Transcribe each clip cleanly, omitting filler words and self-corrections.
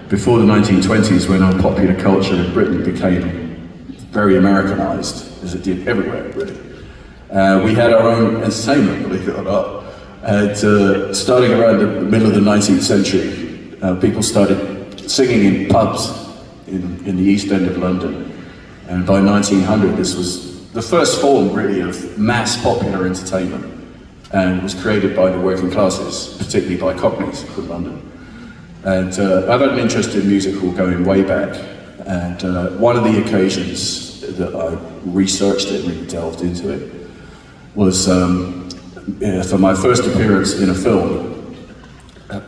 before the 1920s, when our popular culture in Britain became very Americanized, as it did everywhere, really. We had our own entertainment, believe it or not. And starting around the middle of the 19th century, people started singing in pubs in the East End of London. And by 1900, this was the first form, really, of mass popular entertainment, and was created by the working classes, particularly by Cockneys from London. And I've had an interest in music hall going way back, and one of the occasions that I researched it, really delved into it, was for my first appearance in a film,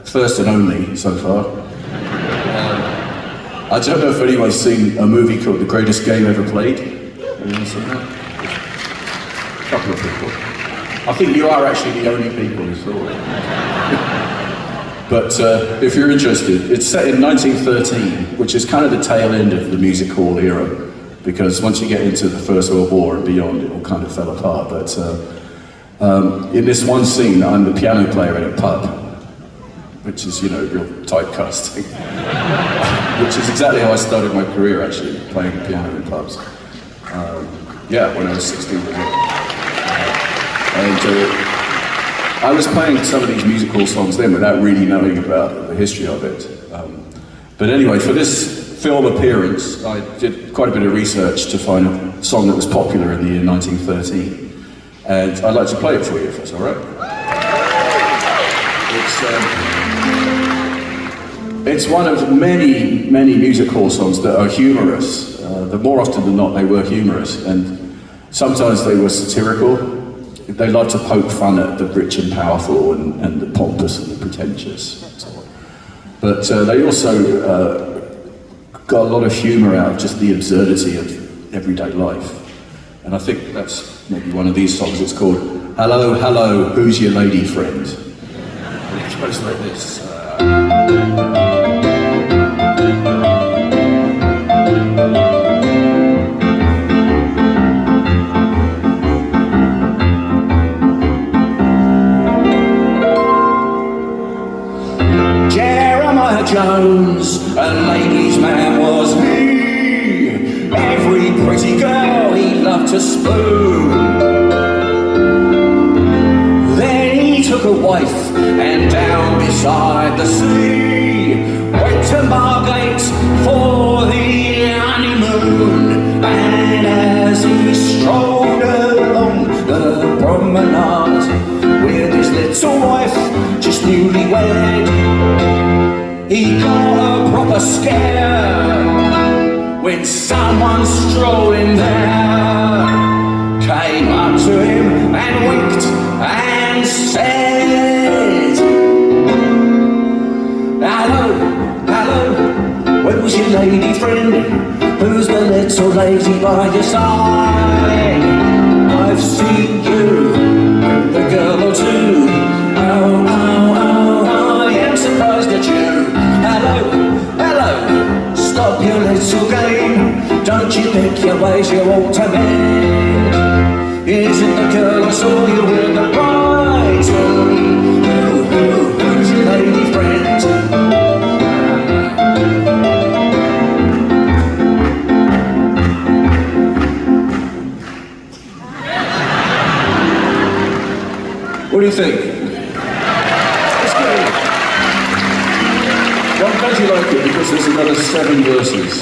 first and only so far. I don't know if anyone's seen a movie called The Greatest Game Ever Played. Anyone seen that? A couple of people. I think you are actually the only people who saw it. But if you're interested, it's set in 1913, which is kind of the tail end of the music hall era, because once you get into the First World War and beyond, it all kind of fell apart. But in this one scene, I'm the piano player in a pub, which is, you know, real typecasting. Which is exactly how I started my career, actually, playing the piano in pubs. Yeah, when I was 16 years old. And I was playing some of these music hall songs then without really knowing about the history of it. But anyway, for this film appearance, I did quite a bit of research to find a song that was popular in the year 1913. And I'd like to play it for you, if that's all right. It's one of many, many music hall songs that are humorous. More often than not, they were humorous, and sometimes they were satirical. They like to poke fun at the rich and powerful and the pompous and the pretentious. And so on. But they also got a lot of humour out of just the absurdity of everyday life. And I think that's maybe one of these songs. It's called Hello, Hello, Who's Your Lady Friend? It goes like this. Jones, a ladies' man was he. Every pretty girl he loved to spoon. Then he took a wife and down beside the sea went to Margate for the honeymoon. And as he strolled along the promenade with his little wife, just newlywed, he got a proper scare when someone strolling there came up to him and winked and said, Hello, hello, who's your lady friend? Who's the little lady by your side? I've seen you with a girl or two. Oh, oh, oh, I am surprised at you. Hello, hello, stop your little game. Don't you think your ways you ought to mend? Isn't the girl I saw you with the bride? Who's your lady friend? What do you think? Well, I'm glad you like it because there's another 7 verses.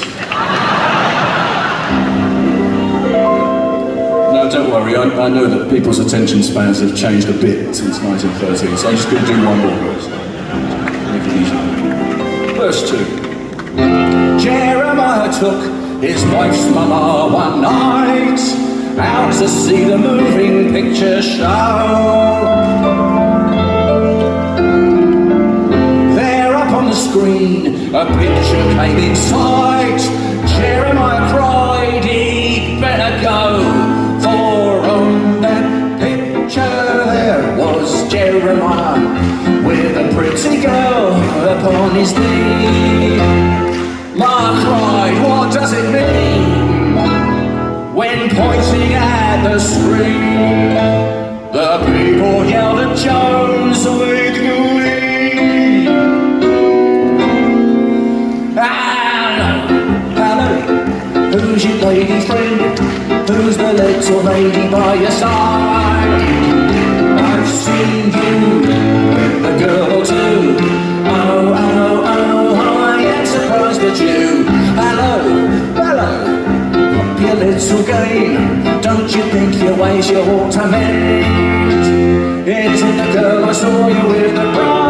No, don't worry, I know that people's attention spans have changed a bit since 1913, so I'm just going to do one more verse. Make it easy. Verse 2. Jeremiah took his wife's mama one night out to see the moving picture show. Screen, a picture came in sight. Jeremiah cried, he'd better go, for on that picture there was Jeremiah with a pretty girl upon his knee. Ma cried, what does it mean? When pointing at the screen, the people yelled at Jones with glee. lady friend? Who's the little lady by your side? I've seen you with a girl or two. Oh, oh, oh, I am surprised at you. Hello, hello, up your little game. Don't you think your ways you ought to mend? It isn't the girl I saw you with the bride.